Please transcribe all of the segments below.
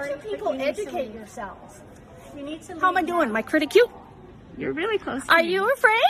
don't you people educate yourselves? You need to. How am I doing? My critic you? You're really close to Are me. you afraid?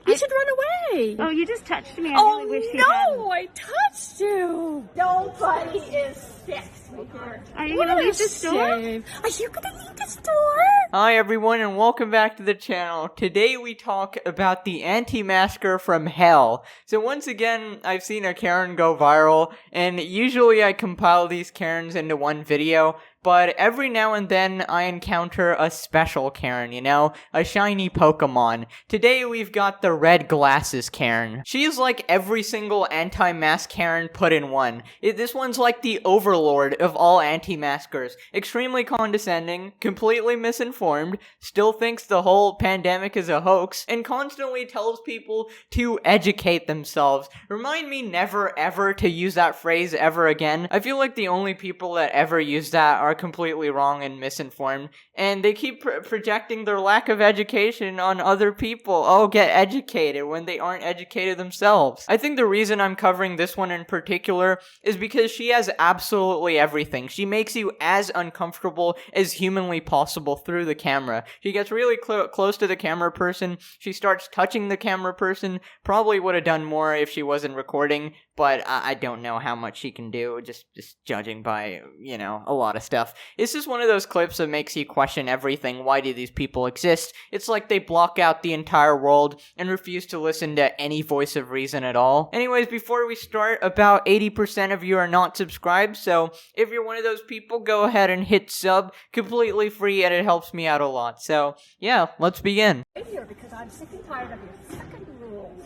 You should run away. Oh, you just touched me. I Oh, really wish you no, I touched you. Nobody is sick here. Are you What going to a leave the store? shame. Are you going to leave the store? Hi everyone and welcome back to the channel. Today we talk about the anti-masker from hell. So once again, I've seen a Karen go viral, and usually I compile these Karens into one video, but every now and then I encounter a special Karen, you know? A shiny Pokemon. Today we've got the red glasses Karen. She's like every single anti-mask Karen put in one. This one's like the Overlord of all anti-maskers. Extremely condescending, completely misinformed, still thinks the whole pandemic is a hoax, and constantly tells people to educate themselves. Remind me never ever to use that phrase ever again. I feel like the only people that ever use that are completely wrong and misinformed, and they keep projecting their lack of education on other people. Oh, get educated when they aren't educated themselves. I think the reason I'm covering this one in particular is because she has absolutely everything. She makes you as uncomfortable as humanly possible through the camera. She gets really close to the camera person. She starts touching the camera person. Probably would have done more if she wasn't recording, but I don't know how much she can do, just judging by, you know, a lot of stuff. This is one of those clips that makes you question everything. Why do these people exist? It's like they block out the entire world and refuse to listen to any voice of reason at all. Anyways, before we start, about 80% of you are not subscribed, so if you're one of those people, go ahead and hit sub, completely free, and it helps me out a lot. So, yeah, let's begin. I'm here because I'm sick and tired of your fucking rules.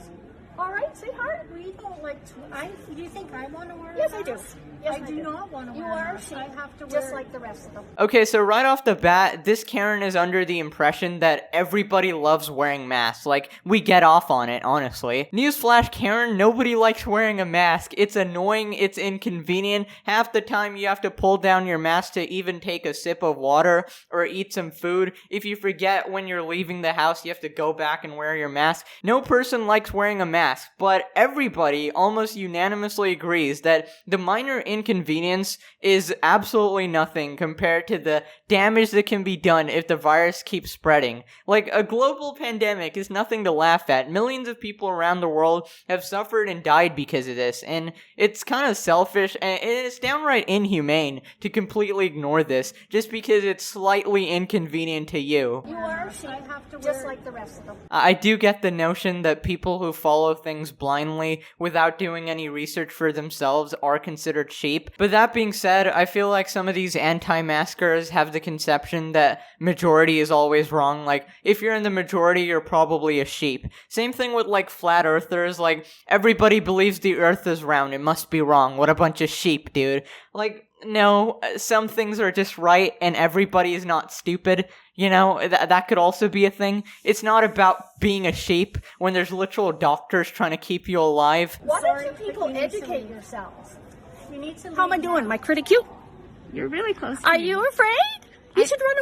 All right, sweetheart? We don't like to. Do you think I want to wear Yes, a I do. mask? Yes, I do not want to wear a mask. I have to wear just like the rest of them. Okay, so right off the bat, this Karen is under the impression that everybody loves wearing masks. Like, we get off on it, honestly. Newsflash, Karen, nobody likes wearing a mask. It's annoying, it's inconvenient. Half the time you have to pull down your mask to even take a sip of water or eat some food. If you forget when you're leaving the house, you have to go back and wear your mask. No person likes wearing a mask, but everybody almost unanimously agrees that the minor inconvenience is absolutely nothing compared to the damage that can be done if the virus keeps spreading. Like, a global pandemic is nothing to laugh at. Millions of people around the world have suffered and died because of this, and it's kind of selfish, and it's downright inhumane to completely ignore this just because it's slightly inconvenient to you. You are a sheep. I have to wear just like the rest of them. I do get the notion that people who follow things blindly without doing any research for themselves are considered sheep. But that being said, I feel like some of these anti-maskers have the conception that majority is always wrong. Like, if you're in the majority, you're probably a sheep. Same thing with, like, flat earthers. Like, everybody believes the earth is round. It must be wrong. What a bunch of sheep, dude. Like, no, some things are just right, and everybody is not stupid. You know, that could also be a thing. It's not about being a sheep when there's literal doctors trying to keep you alive. Why don't you people educate yourselves? You need to. How am I doing? My critic you? You're really close to Are me. you afraid? You should run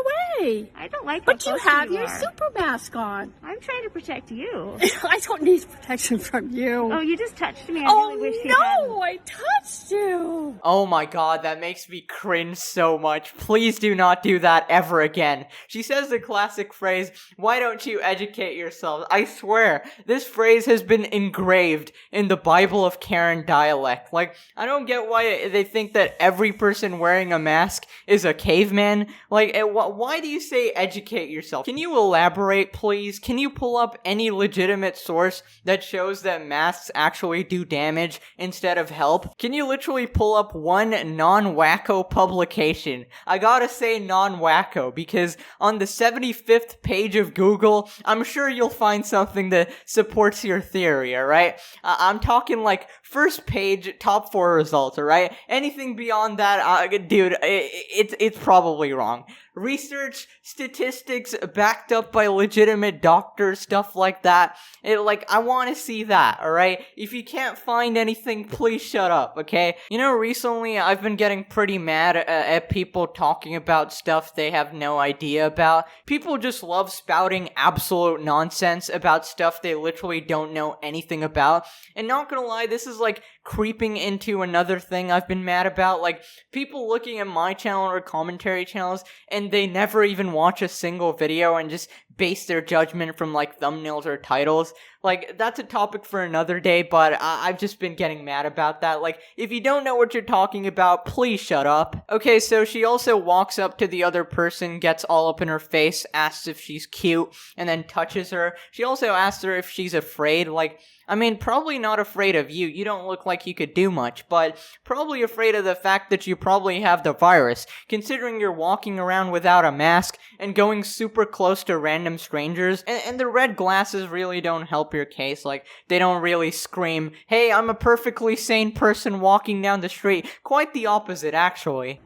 away. I don't like But how you close have you your are. super mask on. I'm trying to protect you. I don't need protection from you. Oh, you just touched me. I Oh, really wish you hadn't. no, I touched you. Oh my god, that makes me cringe so much. Please do not do that ever again. She says the classic phrase, "Why don't you educate yourself?" I swear, this phrase has been engraved in the Bible of Karen dialect. Like, I don't get why they think that every person wearing a mask is a caveman. Like, why do you say educate yourself? Can you elaborate, please? Can you pull up any legitimate source that shows that masks actually do damage instead of help? Can you literally pull up one non-wacko publication? I gotta say non-wacko, because on the 75th page of Google, I'm sure you'll find something that supports your theory, alright? I'm talking like first page, top 4 results, alright? Anything beyond that, dude, it's probably wrong. research, statistics backed up by legitimate doctors, stuff like that. I want to see that, alright? If you can't find anything, please shut up, okay? You know, recently I've been getting pretty mad at people talking about stuff they have no idea about. People just love spouting absolute nonsense about stuff they literally don't know anything about. And not gonna lie, this is like creeping into another thing I've been mad about. Like, people looking at my channel or commentary channels and they never even watch a single video and just base their judgment from like thumbnails or titles. Like, that's a topic for another day, but I've just been getting mad about that. Like, if you don't know what you're talking about, please shut up. Okay, so she also walks up to the other person, gets all up in her face, asks if she's cute, and then touches her. She also asks her if she's afraid. Like, I mean, probably not afraid of you. You don't look like you could do much, but probably afraid of the fact that you probably have the virus, considering you're walking around without a mask and going super close to random strangers. And the red glasses really don't help your case. Like, they don't really scream, hey, I'm a perfectly sane person walking down the street. Quite the opposite, actually.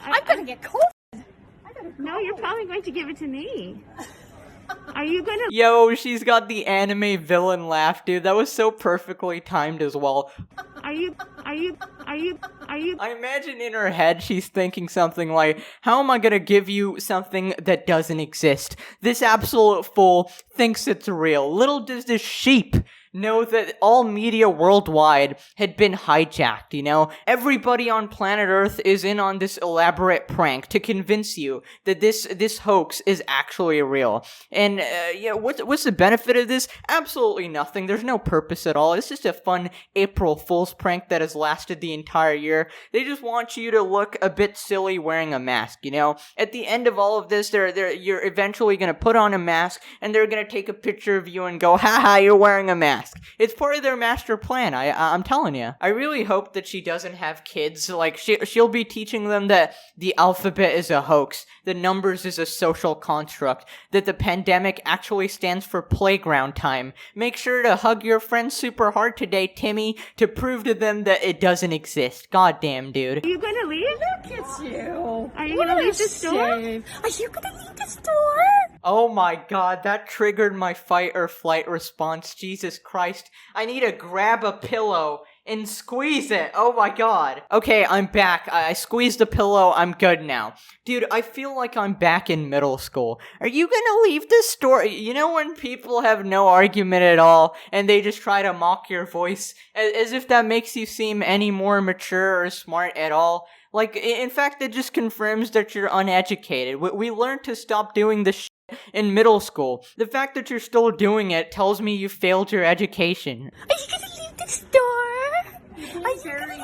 I'm gonna get COVID. No, you're probably going to give it to me. Are you gonna? Yo, she's got the anime villain laugh, dude. That was so perfectly timed as well. Are you? I imagine in her head she's thinking something like, how am I gonna give you something that doesn't exist? This absolute fool thinks it's real. Little does this sheep know that all media worldwide had been hijacked, you know? Everybody on planet Earth is in on this elaborate prank to convince you that this hoax is actually real. And, yeah, what's the benefit of this? Absolutely nothing. There's no purpose at all. It's just a fun April Fool's prank that has lasted the entire year. They just want you to look a bit silly wearing a mask, you know? At the end of all of this, you're eventually gonna put on a mask, and they're gonna take a picture of you and go, haha, you're wearing a mask. It's part of their master plan, I'm telling you. I really hope that she doesn't have kids. Like, she'll be teaching them that the alphabet is a hoax, the numbers is a social construct, that the pandemic actually stands for playground time. Make sure to hug your friends super hard today, Timmy, to prove to them that it doesn't exist. Goddamn, dude. Are you gonna leave? Look at you. Are you gonna leave the store? Are you gonna leave the store? Oh my god, that triggered my fight or flight response. Jesus Christ. I need to grab a pillow and squeeze it. Oh my god. Okay, I'm back. I squeezed the pillow. I'm good now. Dude, I feel like I'm back in middle school. Are you gonna leave the store? You know when people have no argument at all and they just try to mock your voice as if that makes you seem any more mature or smart at all? Like, in fact, it just confirms that you're uneducated. We learned to stop doing this in middle school. The fact that you're still doing it tells me you failed your education. Are you gonna leave the store? Are you very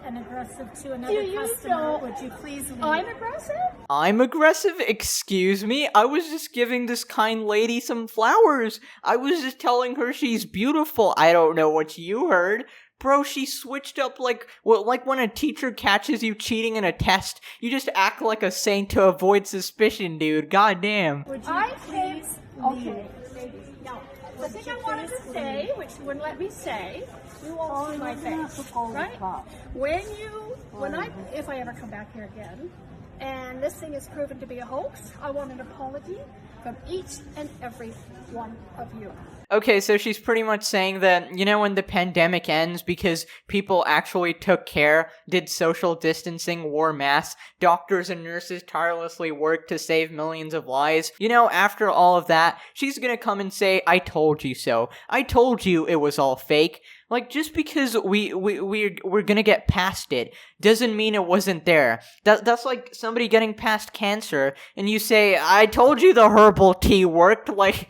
and aggressive to another customer? Would you please leave? I'm aggressive? I'm aggressive? Excuse me? I was just giving this kind lady some flowers. I was just telling her she's beautiful. I don't know what you heard. Bro, she switched up like when a teacher catches you cheating in a test. You just act like a saint to avoid suspicion, dude. Goddamn. Would you please leave? Now, the thing I wanted to say, which you wouldn't let me say, you won't see my face, right? If I ever come back here again, and this thing is proven to be a hoax, I want an apology from each and every one of you. Okay, so she's pretty much saying that, you know, when the pandemic ends, because people actually took care, did social distancing, wore masks, doctors and nurses tirelessly worked to save millions of lives, you know, after all of that, she's gonna come and say, I told you so. I told you it was all fake. Like, just because we're gonna get past it doesn't mean it wasn't there. That's like somebody getting past cancer and you say, I told you the herbal tea worked. Like,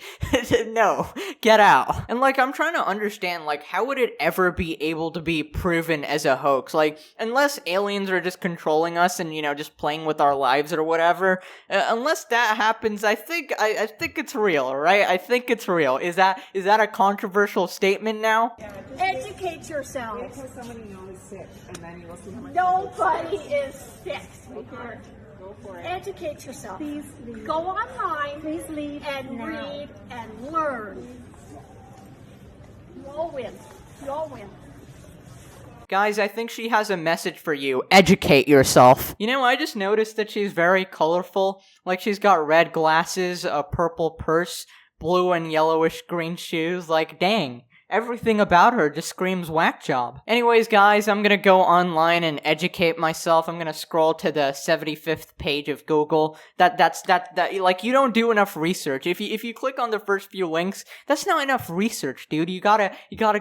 no, get out. And like, I'm trying to understand, like, how would it ever be able to be proven as a hoax? Like, unless aliens are just controlling us and, you know, just playing with our lives or whatever, unless that happens, I think it's real, right? I think it's real. Is that a controversial statement now? Educate yourself. Wait till somebody knows sick, and then you will see how much. Nobody is sick. Okay, go for it. Educate yourself. Please leave. Go online. Please leave and now. read and learn. You all win. You all win. Guys, I think she has a message for you. Educate yourself. You know, I just noticed that she's very colorful. Like, she's got red glasses, a purple purse, blue and yellowish green shoes. Like, dang. Everything about her just screams whack job. Anyways, guys, I'm gonna go online and educate myself. I'm gonna scroll to the 75th page of Google. Like, you don't do enough research. If you click on the first few links, that's not enough research, dude. You gotta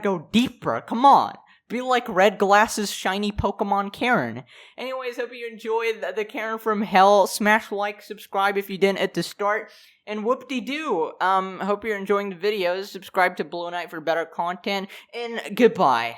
go deeper. Come on. Be like red glasses, shiny Pokemon Karen. Anyways, hope you enjoyed the Karen from Hell. Smash like, subscribe if you didn't at the start. And whoop-de-doo. Hope you're enjoying the videos. Subscribe to Blue Knight for better content. And goodbye.